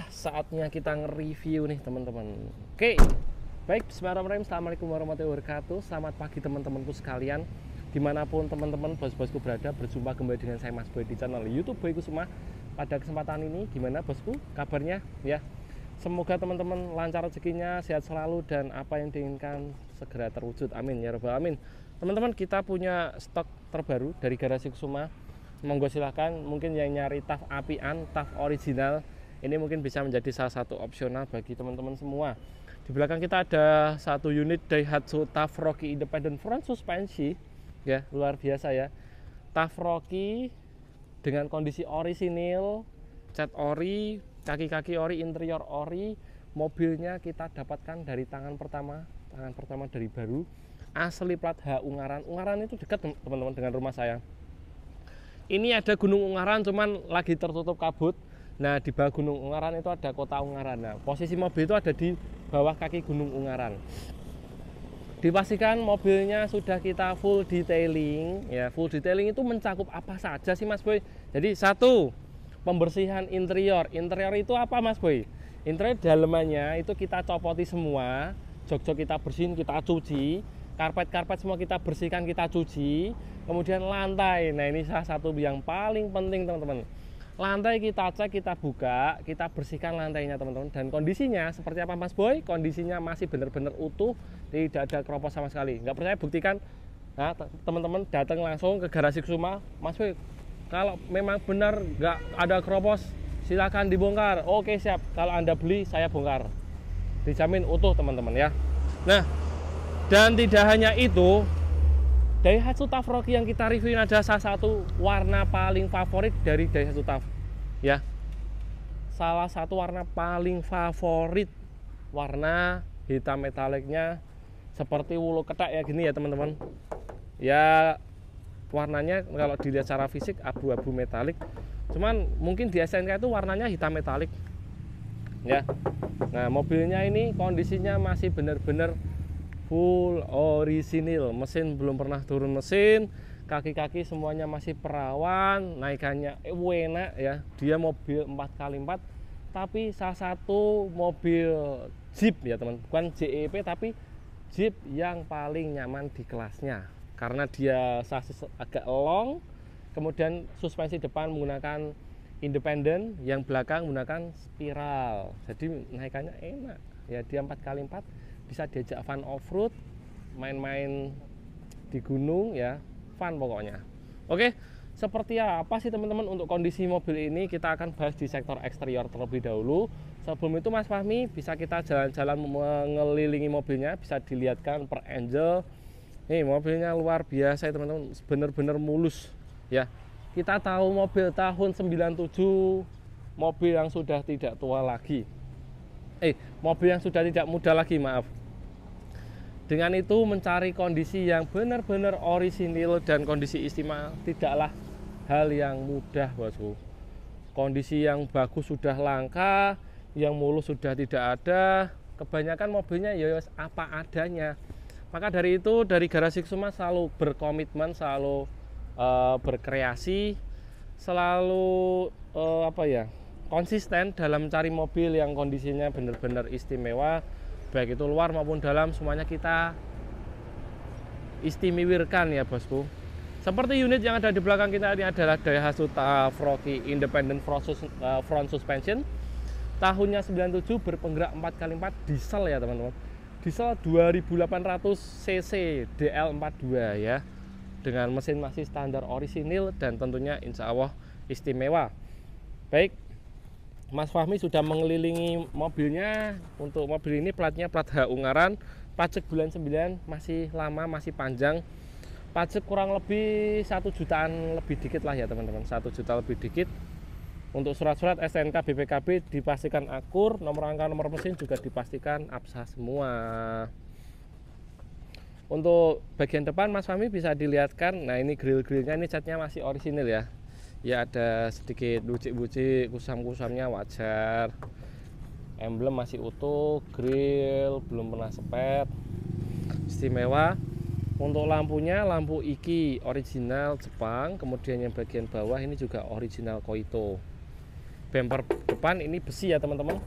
Saatnya kita nge-review nih teman-teman. Oke, baik, bismillahirrahmanirrahim. Assalamualaikum warahmatullahi wabarakatuh. Selamat pagi teman-temanku sekalian, dimanapun teman-teman bos-bosku berada. Berjumpa kembali dengan saya Mas Boy di channel YouTube Boy Kusuma. Pada kesempatan ini, gimana bosku kabarnya ya? Semoga teman-teman lancar rezekinya, sehat selalu, dan apa yang diinginkan segera terwujud, amin ya rabbal alamin. Teman-teman, kita punya stok terbaru dari Garasi Kusuma. Monggo silahkan, mungkin yang nyari TAF apian, TAF original, ini mungkin bisa menjadi salah satu opsional bagi teman-teman semua. Di belakang kita ada satu unit Daihatsu TAF Rocky Independent Front Suspensi, ya luar biasa ya. TAF Rocky dengan kondisi orisinil, cat ori, kaki-kaki ori, interior ori. Mobilnya kita dapatkan dari tangan pertama dari baru, asli plat H Ungaran. Ungaran itu dekat teman-teman dengan rumah saya. Ini ada Gunung Ungaran, cuman lagi tertutup kabut. Nah, di bawah Gunung Ungaran itu ada kota Ungaran. Nah, posisi mobil itu ada di bawah kaki Gunung Ungaran. Dipastikan mobilnya sudah kita full detailing. Ya, full detailing itu mencakup apa saja sih Mas Boy? Jadi satu, pembersihan interior. Interior itu apa Mas Boy? Interior dalamannya itu kita copoti semua. Jok-jok kita bersihin, kita cuci. Karpet-karpet semua kita bersihkan, kita cuci. Kemudian lantai. Nah, ini salah satu yang paling penting teman-teman. Lantai kita cek, kita buka, kita bersihkan lantainya teman-teman. Dan kondisinya seperti apa Mas Boy? Kondisinya masih benar-benar utuh, tidak ada keropos sama sekali. Nggak percaya buktikan, nah teman-teman datang langsung ke Garasi Kusuma. Mas Boy, kalau memang benar nggak ada keropos, silakan dibongkar. Oke siap, kalau Anda beli saya bongkar, dijamin utuh teman-teman ya. Nah, dan tidak hanya itu, Daihatsu TAF Rocky yang kita reviewin ada salah satu warna paling favorit dari Daihatsu TAF ya. Salah satu warna paling favorit, warna hitam metaliknya seperti wulu ketak ya gini ya teman-teman. Ya warnanya kalau dilihat secara fisik abu-abu metalik, cuman mungkin di SNK itu warnanya hitam metalik ya. Nah, mobilnya ini kondisinya masih benar-benar full orisinil, mesin belum pernah turun mesin, kaki-kaki semuanya masih perawan, naikannya enak ya. Dia mobil 4x4 tapi salah satu mobil Jeep ya teman, bukan JEP tapi Jeep yang paling nyaman di kelasnya, karena dia sasis agak long, kemudian suspensi depan menggunakan independen, yang belakang menggunakan spiral, jadi naikannya enak ya. Dia 4x4, bisa diajak fun off-road, main-main di gunung ya, fun pokoknya. Oke, seperti apa sih teman-teman untuk kondisi mobil ini, kita akan bahas di sektor eksterior terlebih dahulu. Sebelum itu Mas Fahmi, bisa kita jalan-jalan mengelilingi mobilnya, bisa dilihatkan per Angel. Nih mobilnya luar biasa ya teman-teman, bener-bener mulus ya. Kita tahu mobil tahun 97, mobil yang sudah tidak tua lagi, mobil yang sudah tidak muda lagi, maaf. Dengan itu mencari kondisi yang benar-benar orisinil dan kondisi istimewa tidaklah hal yang mudah bosku. Kondisi yang bagus sudah langka, yang mulus sudah tidak ada. Kebanyakan mobilnya ya apa adanya. Maka dari itu dari Garasi Kusuma selalu berkomitmen, selalu berkreasi, selalu konsisten dalam mencari mobil yang kondisinya benar-benar istimewa, baik itu luar maupun dalam, semuanya kita istimewakan ya bosku. Seperti unit yang ada di belakang kita ini adalah Daihatsu TAF Rocky Independent Front Suspension, tahunnya 97, berpenggerak 4x4 diesel ya teman-teman. Diesel 2800 cc DL42 ya, dengan mesin masih standar orisinil dan tentunya insya Allah istimewa. Baik, Mas Fahmi sudah mengelilingi mobilnya. Untuk mobil ini platnya plat H Ungaran, pajak bulan 9 masih lama, masih panjang. Pajak kurang lebih 1 jutaan lebih dikit lah ya teman-teman, 1 juta lebih dikit. Untuk surat-surat SNK BPKB dipastikan akur, nomor rangka nomor mesin juga dipastikan absah semua. Untuk bagian depan Mas Fahmi bisa dilihatkan, nah ini grill-grillnya ini catnya masih orisinil ya. Ya ada sedikit bucik-bucik, kusam-kusamnya wajar. Emblem masih utuh, grill belum pernah sepet, istimewa. Untuk lampunya, lampu iki original Jepang, kemudian yang bagian bawah ini juga original Koito. Bumper depan ini besi ya teman-teman.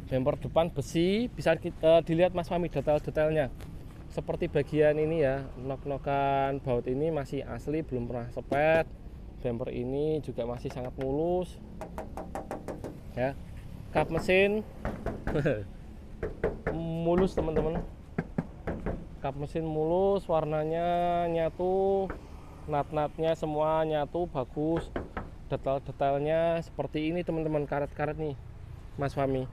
Bumper depan besi, bisa dilihat Mas Fahmi detail-detailnya. Seperti bagian ini ya, nok-nokan baut ini masih asli, belum pernah sepet. Bumper ini juga masih sangat mulus. Ya, kap mesin mulus teman-teman. Kap mesin mulus, warnanya nyatu, nat-natnya semua nyatu, bagus. Detail-detailnya seperti ini teman-teman, karet-karet nih Mas Fahmi.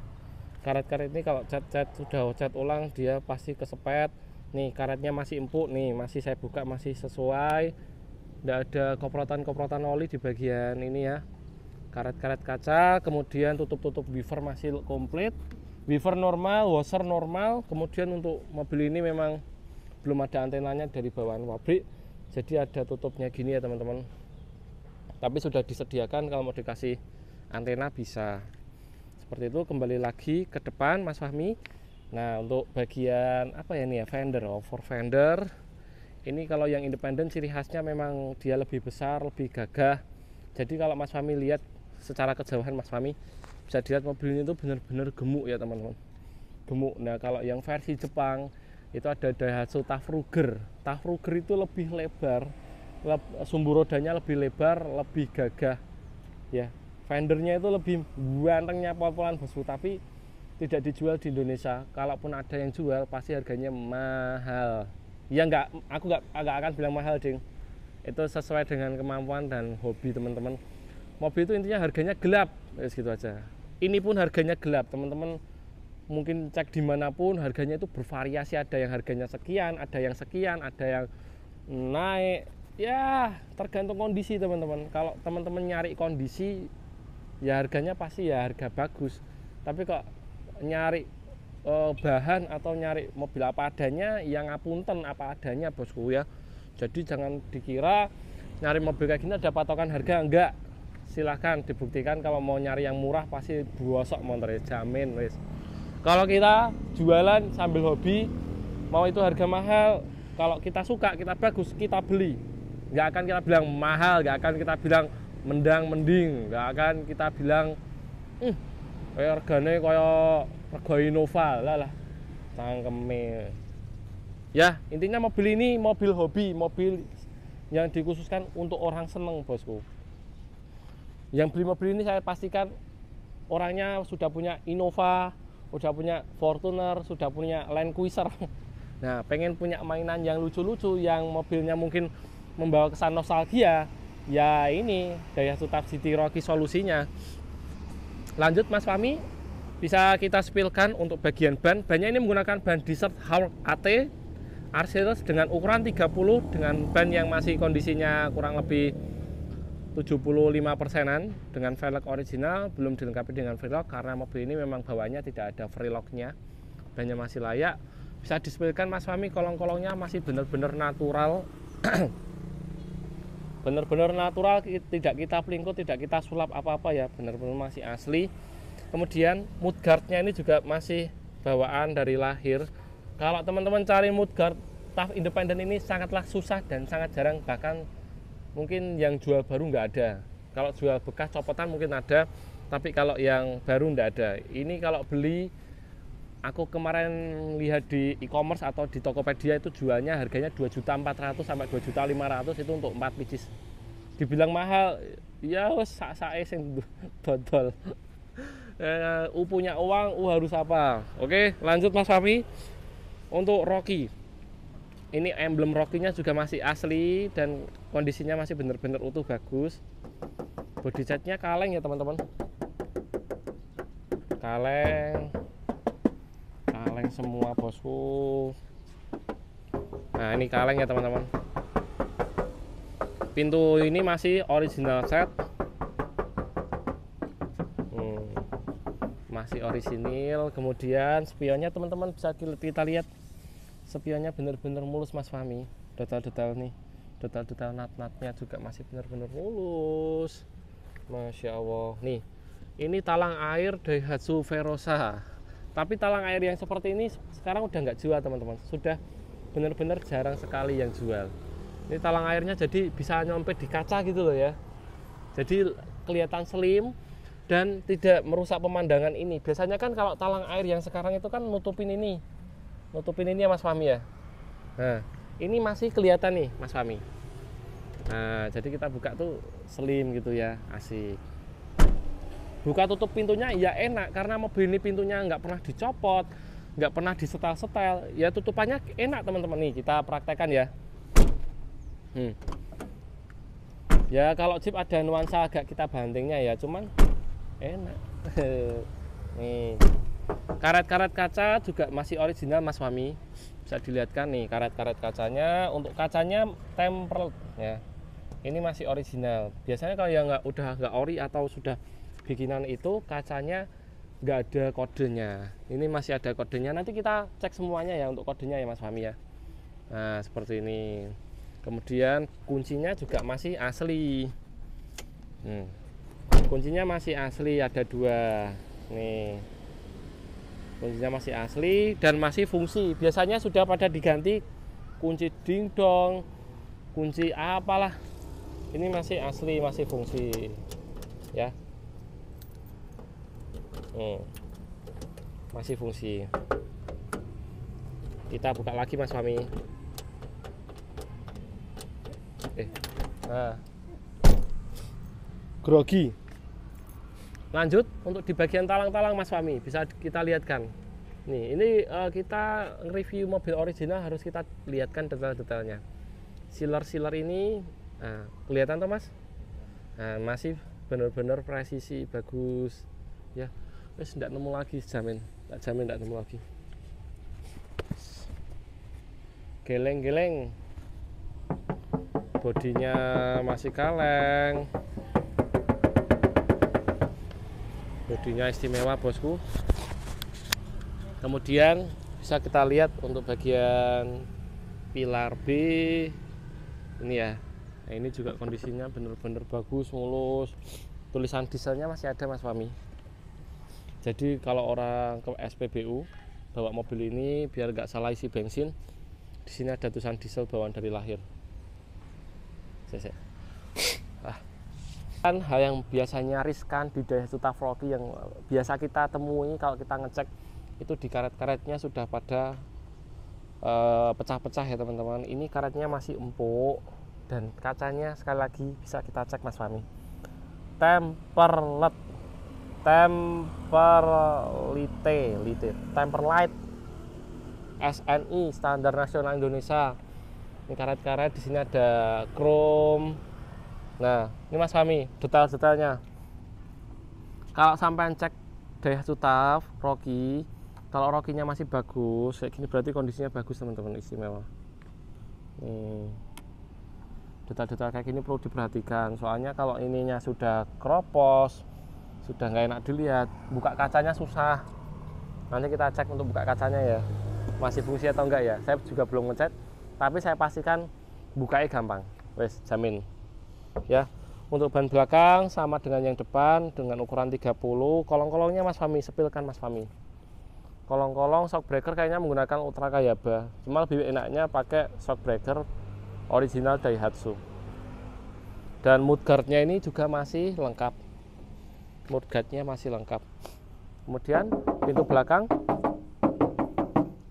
Karet-karet ini kalau cat sudah cat ulang dia pasti kesepet. Nih karetnya masih empuk nih, masih saya buka masih sesuai. Tidak ada koprotan-koprotan oli di bagian ini ya. Karet-karet kaca, kemudian tutup-tutup wiper masih komplit. Wiper normal, washer normal. Kemudian untuk mobil ini memang belum ada antenanya dari bawaan pabrik. Jadi ada tutupnya gini ya teman-teman. Tapi sudah disediakan, kalau mau dikasih antena bisa. Seperti itu. Kembali lagi ke depan Mas Fahmi. Nah untuk bagian apa ya ini ya, fender, over fender ini kalau yang independen ciri khasnya memang dia lebih besar, lebih gagah. Jadi kalau Mas Fahmi lihat secara kejauhan Mas Fahmi bisa dilihat mobil ini tuh benar-benar gemuk ya teman-teman, gemuk. Nah kalau yang versi Jepang itu ada Daihatsu Tafruger. Tafruger itu lebih lebar, sumbu rodanya lebih lebar, lebih gagah ya. Fendernya itu lebih gantengnya pol-polan bosku, tapi tidak dijual di Indonesia. Kalaupun ada yang jual pasti harganya mahal. Ya aku nggak akan bilang mahal ding. Itu sesuai dengan kemampuan dan hobi teman-teman. Mobil itu intinya harganya gelap, gitu aja. Ini pun harganya gelap teman-teman. Mungkin cek dimanapun harganya itu bervariasi. Ada yang harganya sekian, ada yang sekian, ada yang naik. Ya tergantung kondisi teman-teman. Kalau teman-teman nyari kondisi ya harganya pasti ya harga bagus. Tapi kok nyari bahan atau nyari mobil apa adanya, yang ngapunten apa adanya bosku ya. Jadi jangan dikira nyari mobil kayak gini ada patokan harga, enggak. Silahkan dibuktikan. Kalau mau nyari yang murah pasti bosok motor, jamin wis. Kalau kita jualan sambil hobi, mau itu harga mahal, kalau kita suka, kita bagus, kita beli. Nggak akan kita bilang mahal, nggak akan kita bilang mending, nggak akan kita bilang kayak regane kayak rego Innova lah cangkeme. Ya intinya mobil ini mobil hobi, mobil yang dikhususkan untuk orang seneng bosku. Yang beli mobil ini saya pastikan orangnya sudah punya Innova, sudah punya Fortuner, sudah punya Land Cruiser. Nah pengen punya mainan yang lucu-lucu, yang mobilnya mungkin membawa kesan nostalgia, ya ini Daihatsu Taf City Rocky solusinya. Lanjut Mas Fahmi, bisa kita spilkan untuk bagian ban. Bannya ini menggunakan ban Desert Hawk AT R-Series dengan ukuran 30, dengan ban yang masih kondisinya kurang lebih 75%-an, dengan velg original, belum dilengkapi dengan freelock karena mobil ini memang bawaannya tidak ada freelocknya. Bannya masih layak. Bisa dispilkan Mas Fahmi, kolong-kolongnya masih benar-benar natural. Benar-benar natural, tidak kita pelingkut, tidak kita sulap apa-apa ya, benar-benar masih asli. Kemudian mudguardnya ini juga masih bawaan dari lahir. Kalau teman-teman cari mudguard Taf independen ini sangatlah susah dan sangat jarang, bahkan mungkin yang jual baru nggak ada. Kalau jual bekas copotan mungkin ada, tapi kalau yang baru nggak ada. Ini kalau beli, aku kemarin lihat di e-commerce atau di Tokopedia itu jualnya harganya 2.400.000 sampai 2.500.000 itu untuk 4 pieces. Dibilang mahal, ya wes sak-sake sing dodol. Punya uang, harus apa? Oke, lanjut Mas Fahmi. Untuk Rocky, ini emblem Rocky-nya juga masih asli dan kondisinya masih benar-benar utuh, bagus. Body catnya kaleng ya teman-teman. Kaleng semua bosku. Nah ini kaleng ya teman-teman. Pintu ini masih original set, masih orisinil. Kemudian spionnya teman-teman bisa kita lihat, spionnya benar-benar mulus Mas Fahmi. Detail-detail nih, detail-detail nat-natnya juga masih benar-benar mulus, Masya Allah. Nih ini talang air Daihatsu Verosa. Tapi talang air yang seperti ini sekarang udah nggak jual teman-teman, sudah benar-benar jarang sekali yang jual. Ini talang airnya jadi bisa nyompet di kaca gitu loh ya. Jadi kelihatan slim dan tidak merusak pemandangan ini. Biasanya kan kalau talang air yang sekarang itu kan nutupin ini ya Mas Fahmi ya. Nah ini masih kelihatan nih Mas Fahmi. Nah jadi kita buka tuh slim gitu ya, asik. Buka tutup pintunya ya enak karena mobil ini pintunya nggak pernah dicopot, nggak pernah disetel-setel, ya tutupannya enak teman-teman. Nih kita praktekkan ya. Ya kalau Jeep ada nuansa agak kita bantingnya ya, cuman enak. Nih karet-karet kaca juga masih original Mas Fahmi, bisa dilihatkan nih karet-karet kacanya. Untuk kacanya tempered ya, ini masih original. Biasanya kalau yang udah nggak ori atau sudah bikinan itu kacanya nggak ada kodenya, ini masih ada kodenya. Nanti kita cek semuanya ya untuk kodenya ya Mas Fahmi ya. Nah seperti ini. Kemudian kuncinya juga masih asli. Kuncinya masih asli, ada 2 nih. Kuncinya masih asli dan masih fungsi. Biasanya sudah pada diganti kunci dingdong, kunci apalah. Ini masih asli, masih fungsi ya. Masih fungsi. Kita buka lagi Mas Fahmi. Nah grogi. Lanjut untuk di bagian talang-talang Mas Fahmi, bisa kita lihatkan nih. Ini kita review mobil original harus kita lihatkan detail-detailnya. Sealer ini kelihatan toh Mas. Nah, masih benar-benar presisi, bagus ya. Wes tidak nemu lagi, jamin tidak nemu lagi. Geleng-geleng, bodinya masih kaleng, bodinya istimewa bosku. Kemudian bisa kita lihat untuk bagian pilar B ini ya. Nah, ini juga kondisinya benar-benar bagus, mulus. Tulisan dieselnya masih ada Mas Fahmi. Jadi kalau orang ke SPBU bawa mobil ini biar nggak salah isi bensin, di sini ada tulisan diesel bawaan dari lahir. Kan hal yang biasanya riskan di Daihatsu TAF Rocky yang biasa kita temui kalau kita ngecek itu di karet-karetnya sudah pada pecah-pecah ya teman-teman. Ini karetnya masih empuk dan kacanya sekali lagi bisa kita cek Mas Fahmi. Temperlite SNI standar nasional Indonesia. Ini karet-karet, di sini ada chrome. Nah, ini Mas Fahmi detail-detailnya. Kalau sampai cek Daihatsu TAF Rocky, kalau Rocky-nya masih bagus kayak gini berarti kondisinya bagus teman-teman, istimewa. Detail-detail kayak gini perlu diperhatikan, soalnya kalau ininya sudah keropos, sudah nggak enak dilihat, buka kacanya susah. Nanti kita cek untuk buka kacanya ya, masih fungsi atau enggak ya. Saya juga belum ngecek, tapi saya pastikan bukanya gampang, wes jamin ya. Untuk ban belakang sama dengan yang depan dengan ukuran 30. Kolong-kolongnya Mas Fahmi, sepilkan Mas Fahmi. Kolong-kolong shock breaker kayaknya menggunakan Ultra Kayaba, cuma lebih enaknya pakai shock breaker original Daihatsu. Dan mudguardnya ini juga masih lengkap, mudguardnya masih lengkap. Kemudian pintu belakang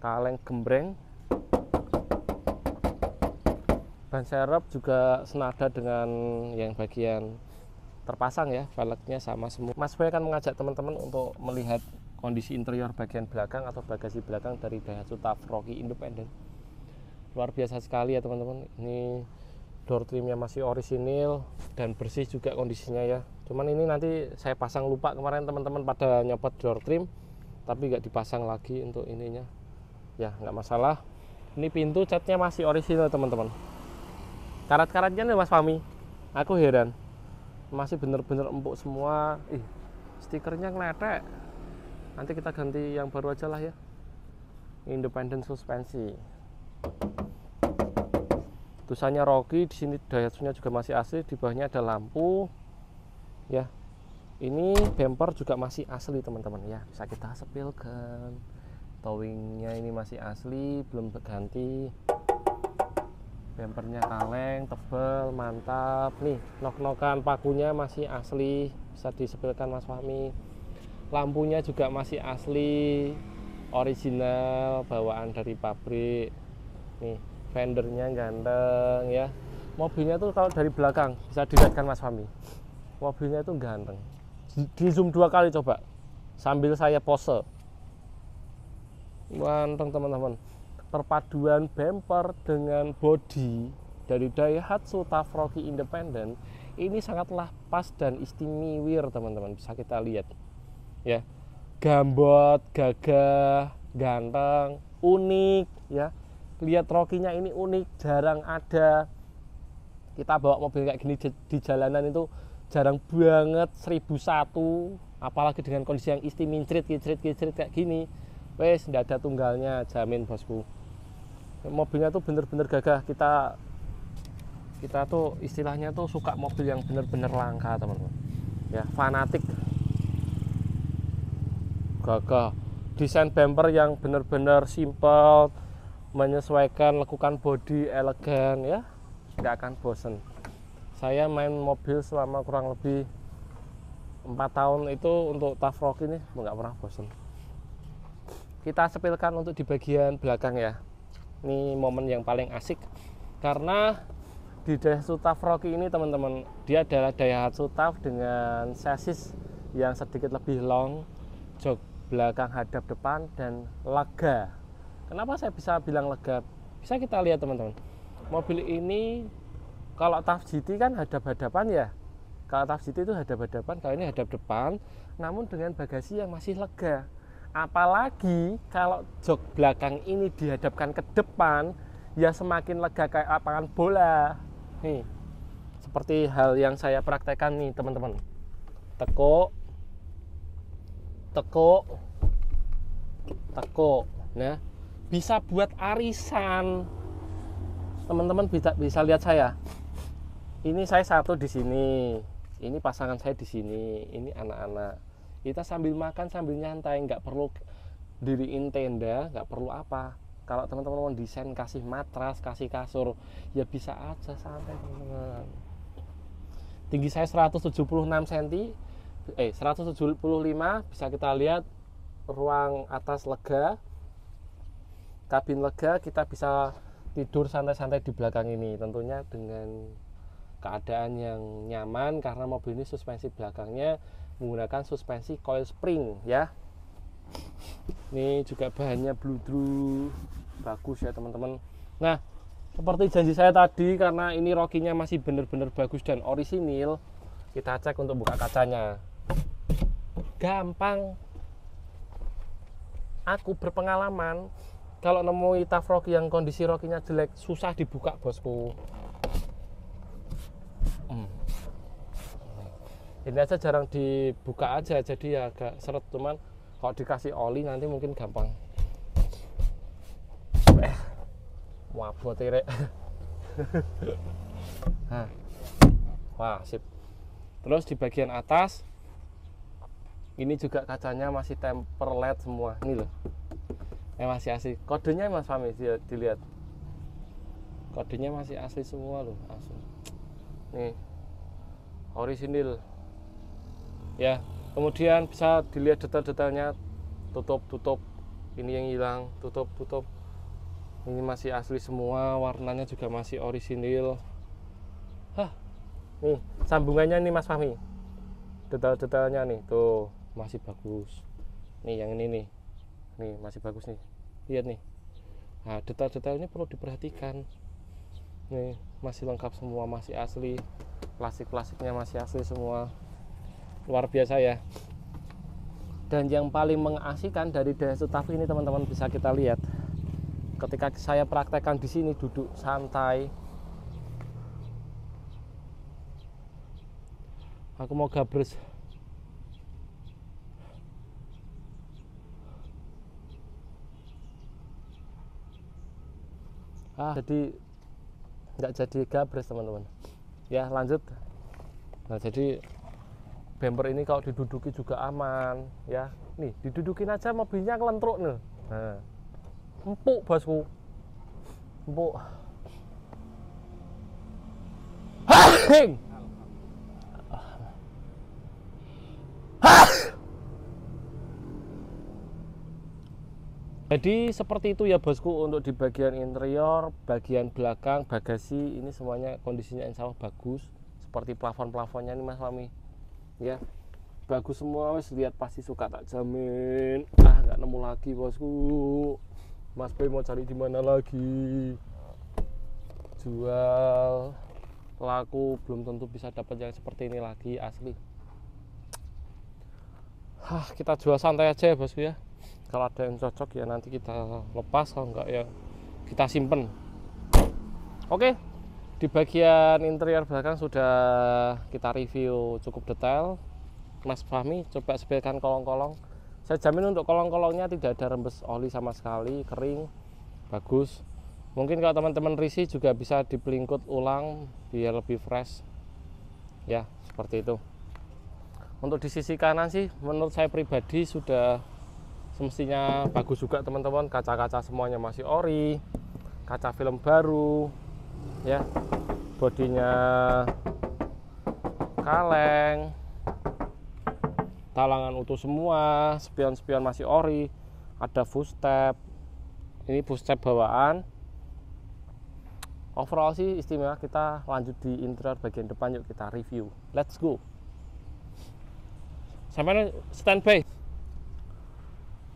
kaleng gembreng, ban serep juga senada dengan yang bagian terpasang ya, velgnya sama semua. Mas Boy akan mengajak teman-teman untuk melihat kondisi interior bagian belakang atau bagasi belakang dari Daihatsu TAF Rocky Independent. Luar biasa sekali ya teman-teman. Ini door trimnya masih orisinil dan bersih juga kondisinya ya. Cuman ini nanti saya pasang, lupa kemarin teman-teman pada nyopot door trim tapi nggak dipasang lagi untuk ininya ya, nggak masalah. Ini pintu catnya masih orisinil teman-teman. Karat-karatnya nih Mas Fahmi, aku heran masih bener-bener empuk semua. Stikernya ngeletek, nanti kita ganti yang baru aja lah ya. Independent suspensi, tulisannya Rocky. Di sini Daihatsu-nya juga masih asli, di bawahnya ada lampu ya. Ini bumper juga masih asli teman-teman ya, bisa kita sepilkan. Towingnya ini masih asli, belum berganti. Bempernya kaleng, tebel, mantap. Nih, nok-nokan pakunya masih asli, bisa disepilkan Mas Fahmi. Lampunya juga masih asli, original, bawaan dari pabrik. Nih, fendernya ganteng ya. Mobilnya tuh kalau dari belakang bisa dilihatkan Mas Fahmi. Mobilnya itu ganteng. Di zoom 2 kali coba, sambil saya pose. Ganteng teman-teman. Perpaduan bumper dengan bodi dari Daihatsu Tough Rocky Independent ini sangatlah pas dan istimewa teman-teman, bisa kita lihat ya, gambot, gagah, ganteng, unik ya. Lihat Rocky-nya ini unik, jarang ada. Kita bawa mobil kayak gini di jalanan itu jarang banget, 1001, apalagi dengan kondisi yang istimewa, kicrit kayak gini. Wes, nggak ada tunggalnya, jamin bosku. Mobilnya tuh bener-bener gagah. Kita tuh istilahnya tuh suka mobil yang bener-bener langka teman-teman ya, fanatik, gagah. Desain bumper yang bener-bener simple, menyesuaikan lekukan bodi, elegan ya, nggak akan bosen. Saya main mobil selama kurang lebih 4 tahun itu untuk Tough Rocky ini nggak pernah bosen. Kita sepilkan untuk di bagian belakang ya. Ini momen yang paling asik karena di Daihatsu Tough Rocky ini teman-teman, dia adalah Daihatsu Tough dengan chassis yang sedikit lebih long, jok belakang hadap depan, dan lega. Kenapa saya bisa bilang lega? Bisa kita lihat teman-teman, mobil ini kalau Tough GT kan hadap-hadapan ya. Kalau Tough GT itu hadap-hadapan, kalau ini hadap depan, namun dengan bagasi yang masih lega. Apalagi kalau jok belakang ini dihadapkan ke depan, ya semakin lega kayak lapangan bola. Nih, seperti hal yang saya praktekkan nih teman-teman. Tekuk, tekuk, tekuk. Nah, bisa buat arisan. Teman-teman bisa lihat saya. Ini saya satu di sini, ini pasangan saya di sini, ini anak-anak. Kita sambil makan sambil nyantai, nggak perlu diriin tenda, nggak perlu apa. Kalau teman-teman mau desain kasih matras, kasih kasur, ya bisa aja santai teman-teman. Tinggi saya 176 cm, 175, bisa kita lihat. Ruang atas lega, kabin lega, kita bisa tidur santai-santai di belakang ini, tentunya dengan keadaan yang nyaman karena mobil ini suspensi belakangnya menggunakan suspensi coil spring ya. Ini juga bahannya bludru, bagus ya teman-teman. Nah, seperti janji saya tadi, karena ini Rocky-nya masih benar-benar bagus dan orisinil, kita cek untuk buka kacanya. Gampang. Aku berpengalaman, kalau nemui Tough Rocky yang kondisi Rocky-nya jelek, susah dibuka bosku. Ini aja jarang dibuka aja, jadi ya agak seret, cuman kalau dikasih oli nanti mungkin gampang. Wabot rek. Wah, sip. Terus di bagian atas ini juga kacanya masih temper LED semua. Ini loh. Masih asli. Kodenya Mas Fahmi dilihat. Kodenya masih asli semua loh, asli. Nih. Orisinil. Ya, kemudian bisa dilihat detail-detailnya, tutup, ini yang hilang, tutup. Ini masih asli semua, warnanya juga masih orisinil. Nih sambungannya nih Mas Fahmi, detail-detailnya nih tuh masih bagus. Nih yang ini nih masih bagus nih, lihat nih. Nah, detail-detail ini perlu diperhatikan. Nih masih lengkap semua, masih asli, plastiknya masih asli semua. Luar biasa ya. Dan yang paling mengasihkan dari Daihatsu Tough ini teman-teman, bisa kita lihat ketika saya praktekkan di sini, duduk santai. Aku mau gabres. Jadi nggak jadi gabres teman-teman. Ya lanjut. Nah, jadi bumper ini kalau diduduki juga aman ya. Nih didudukin aja mobilnya kelentruk nih. Nah, empuk bosku, empuk. Jadi seperti itu ya bosku, untuk di bagian interior, bagian belakang, bagasi ini semuanya kondisinya insya Allah bagus. Seperti plafon-plafonnya nih Mas Fahmi, ya bagus semua. Wes lihat pasti suka, tak jamin. Nggak nemu lagi bosku. Mas Boy mau cari di mana lagi? Jual laku belum tentu bisa dapat yang seperti ini lagi, asli. Kita jual santai aja ya bosku ya. Kalau ada yang cocok ya nanti kita lepas, kalau enggak ya kita simpen. Oke, di bagian interior belakang sudah kita review cukup detail. Mas Fahmi coba sebelah kolong-kolong. Saya jamin untuk kolong-kolongnya tidak ada rembes oli sama sekali, kering, bagus. Mungkin kalau teman-teman risih juga bisa dipelingkut ulang biar lebih fresh. Ya, seperti itu. Untuk di sisi kanan sih menurut saya pribadi sudah semestinya bagus juga teman-teman. Kaca-kaca semuanya masih ori, kaca film baru ya, bodinya kaleng, talangan utuh semua, spion-spion masih ori, ada footstep, ini footstep bawaan. Overall sih istimewa. Kita lanjut di interior bagian depan, yuk kita review, let's go. Sampai standby.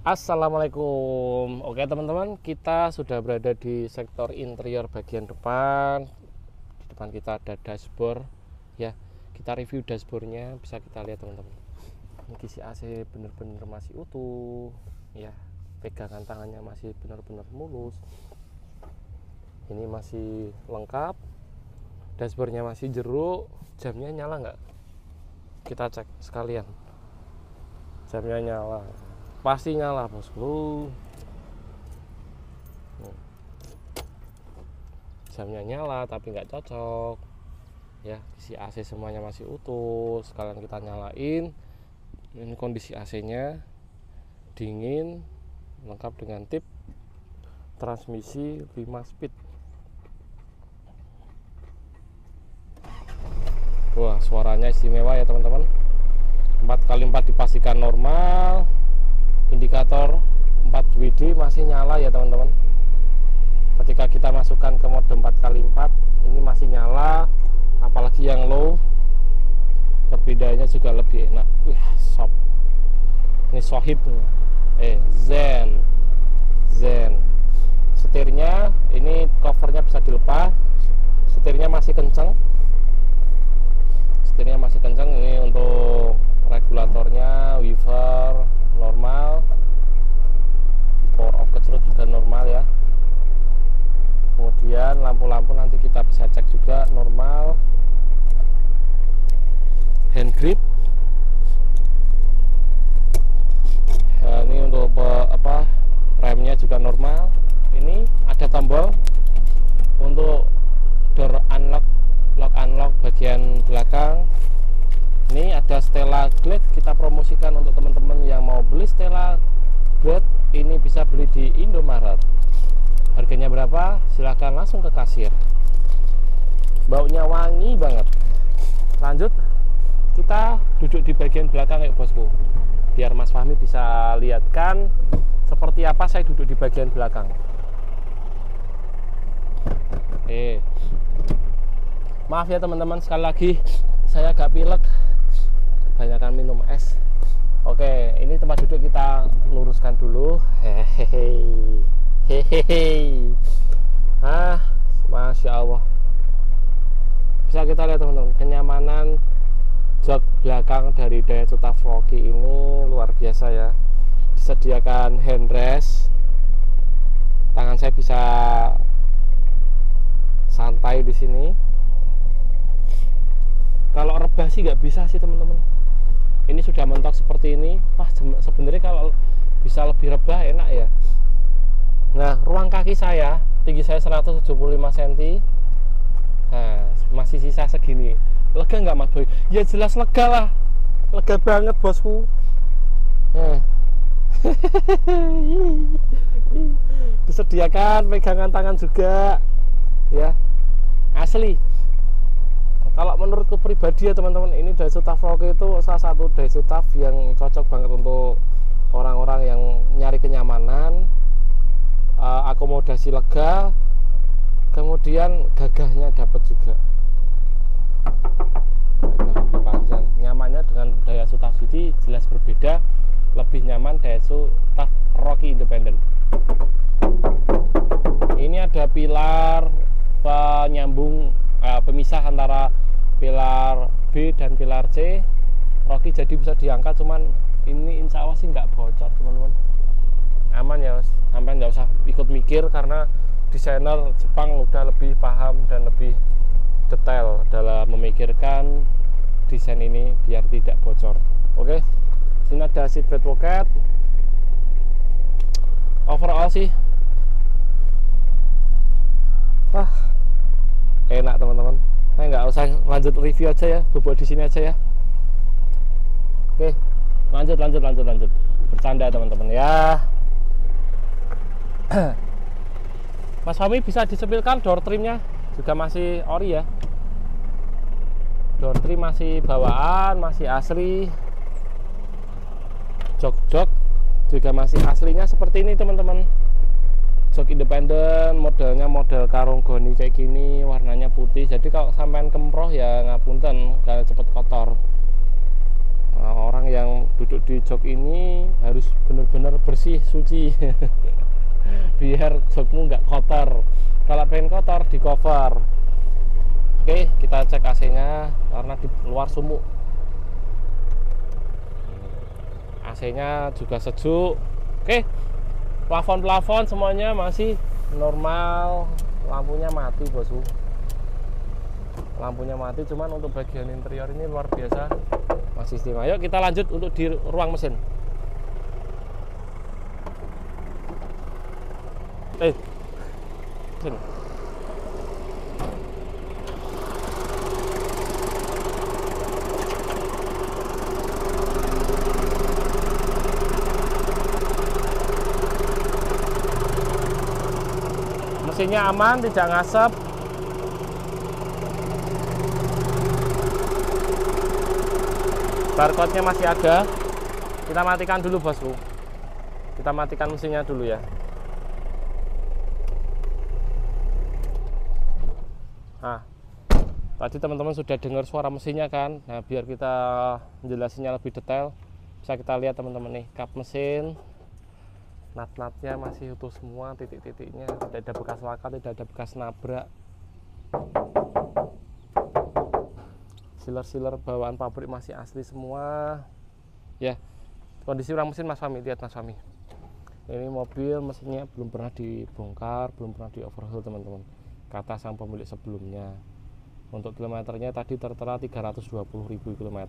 Assalamualaikum. Oke teman-teman, kita sudah berada di sektor interior bagian depan. Di depan kita ada dashboard ya. Kita review dashboardnya, bisa kita lihat teman-teman. Ini kisi AC bener-bener masih utuh ya. Pegangan tangannya masih benar-benar mulus. Ini masih lengkap. Dashboardnya masih jeruk. Jamnya nyala nggak? Kita cek sekalian. Jamnya nyala. Pasti nyala bosku. Jamnya nyala tapi nggak cocok ya. Isi AC semuanya masih utuh. Sekalian kita nyalain. Ini kondisi AC nya dingin, lengkap dengan tip, transmisi 5 speed. Wah, suaranya istimewa ya teman-teman. 4x4 dipastikan normal. Indikator 4WD masih nyala ya teman-teman. Ketika kita masukkan ke mode 4x4 ini masih nyala, apalagi yang low perbedaannya juga lebih enak. Wih, sob. Ini Sohib Zen. Setirnya ini covernya bisa dilepas. Setirnya masih kenceng. Ini untuk regulatornya waiver normal, power off kecil juga normal ya. Kemudian lampu-lampu nanti kita bisa cek juga normal. Hand grip ya, ini untuk remnya juga normal. Ini ada tombol untuk door unlock, lock unlock bagian belakang. Ini ada Stella Glade, kita promosikan untuk teman-teman yang mau beli Stella Glade. Ini bisa beli di Indomaret. Harganya berapa? Silahkan langsung ke kasir. Baunya wangi banget. Lanjut, kita duduk di bagian belakang ya bosku, biar Mas Fahmi bisa lihatkan seperti apa saya duduk di bagian belakang. Maaf ya teman-teman, sekali lagi saya agak pilek, kebanyakan minum es. Oke, ini tempat duduk kita luruskan dulu. Hehehe. Masya Allah. Bisa kita lihat teman-teman, kenyamanan jok belakang dari Daihatsu Tafrogi ini luar biasa ya. Disediakan handrest, tangan saya bisa santai di sini. Kalau rebah sih nggak bisa sih teman-teman. Ini sudah mentok seperti ini. Wah, sebenarnya kalau bisa lebih rebah enak ya. Nah, ruang kaki saya, tinggi saya 175 cm. Nah, masih sisa segini. Lega nggak Mas Boy? Ya jelas lega lah. Lega banget bosku. Disediakan pegangan tangan juga ya, asli. Kalau menurutku pribadi ya teman-teman, ini Daihatsu TAF Rocky itu salah satu Daihatsu TAF yang cocok banget untuk orang-orang yang nyari kenyamanan, akomodasi lega, kemudian gagahnya dapat juga. Gagah lebih panjang, nyamannya dengan Daihatsu TAF City jelas berbeda, lebih nyaman Daihatsu TAF Rocky Independent. Ini ada pilar penyambung, pemisah antara pilar B dan pilar C Rocky, jadi bisa diangkat, cuman ini insya Allah sih nggak bocor teman-teman, aman ya, sampai nggak usah ikut mikir karena desainer Jepang udah lebih paham dan lebih detail dalam memikirkan desain ini biar tidak bocor. Oke, sini ada seatbelt pocket. Overall sih enak teman-teman. Saya nggak usah lanjut review aja ya, bobot di sini aja ya. Oke, lanjut. Bercanda teman-teman ya. Mas Fahmi bisa disepilkan door trimnya juga masih ori ya. Door trim masih bawaan, masih asli. Jok-jok juga masih aslinya seperti ini teman-teman. Jok independen, modelnya model karung goni kayak gini, warnanya putih. Jadi kalau sampean kemproh ya ngapunten, gak cepet kotor. Nah, orang yang duduk di jok ini harus benar-benar bersih, suci. Biar jokmu nggak kotor. Kalau pengen kotor di cover. Oke, kita cek AC-nya karena di luar sumuk. AC-nya juga sejuk. Oke, plafon semuanya masih normal. Lampunya mati bosku, lampunya mati, cuman untuk bagian interior ini luar biasa, masih istimewa. Yuk kita lanjut untuk di ruang mesin. Sini. Mesinnya aman, tidak ngasap. Barcode-nya masih ada. Kita matikan dulu bosku. Kita matikan mesinnya dulu ya. Nah, tadi teman-teman sudah dengar suara mesinnya kan. Nah, biar kita menjelasinya lebih detail, bisa kita lihat teman-teman nih, kap mesin, nat-natnya masih utuh semua, titik-titiknya tidak ada bekas laka, tidak ada bekas nabrak. Sealer bawaan pabrik masih asli semua. Ya, kondisi ruang mesin Mas Fahmi, lihat Mas Fahmi. Ini mobil mesinnya belum pernah dibongkar, belum pernah di overhaul teman-teman, kata sang pemilik sebelumnya. Untuk kilometernya tadi tertera 320.000 km.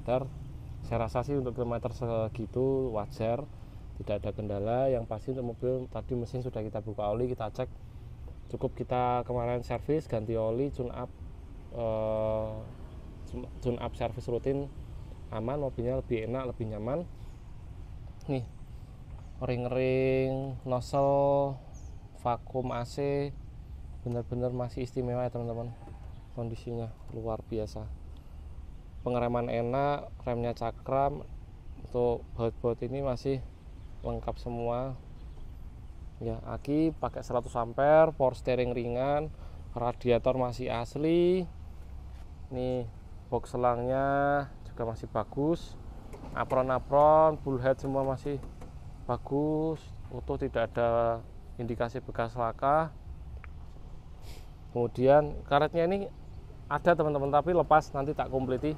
Saya rasa sih untuk kilometer segitu wajar, tidak ada kendala. Yang pasti untuk mobil tadi mesin sudah kita buka oli, kita cek. Cukup kita kemarin servis, ganti oli, tune up servis rutin, aman, mobilnya lebih enak, lebih nyaman. Nih, ring-ring, nozzle, vakum AC, benar-benar masih istimewa ya teman-teman. Kondisinya luar biasa. Pengereman enak, remnya cakram. Untuk baut-baut ini masih lengkap semua. Ya, aki pakai 100 ampere, power steering ringan, radiator masih asli. Nih, box selangnya juga masih bagus. Apron, full head semua masih bagus, utuh, tidak ada indikasi bekas laka. Kemudian karetnya ini ada teman-teman, tapi lepas, nanti tak kompleti.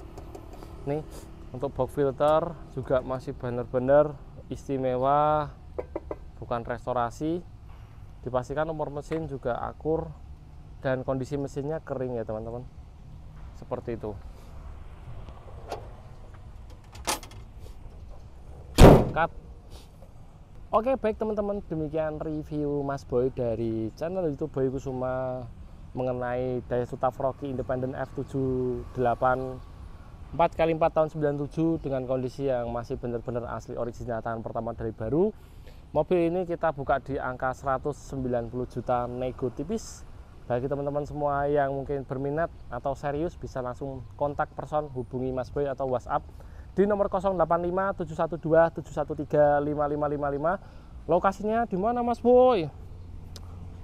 Nih, untuk box filter juga masih benar-benar istimewa, bukan restorasi. Dipastikan nomor mesin juga akur dan kondisi mesinnya kering ya teman-teman, seperti itu. Cut. Oke, baik teman-teman, demikian review Mas Boy dari channel YouTube Boy Kusuma mengenai Daihatsu TAF Rocky Independent F78 4x4 tahun 97 dengan kondisi yang masih benar-benar asli original tangan pertama dari baru. Mobil ini kita buka di angka 190 juta nego tipis. Bagi teman-teman semua yang mungkin berminat atau serius, bisa langsung kontak person, hubungi Mas Boy atau WhatsApp di nomor 085 712 713 5555. Lokasinya di mana Mas Boy?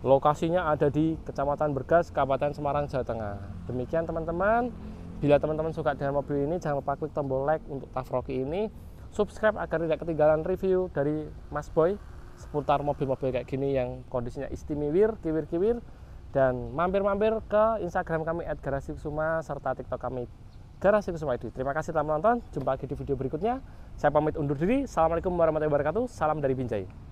Lokasinya ada di Kecamatan Bergas, Kabupaten Semarang, Jawa Tengah. Demikian teman-teman. Bila teman-teman suka dengan mobil ini, jangan lupa klik tombol like untuk Tafroki ini. Subscribe agar tidak ketinggalan review dari Mas Boy seputar mobil-mobil kayak gini yang kondisinya istimewa, kiwir-kiwir. Dan mampir-mampir ke Instagram kami @garasikusuma serta TikTok kami Garasikusuma ID. Terima kasih telah menonton. Jumpa lagi di video berikutnya. Saya pamit undur diri. Assalamualaikum warahmatullahi wabarakatuh. Salam dari Binjai.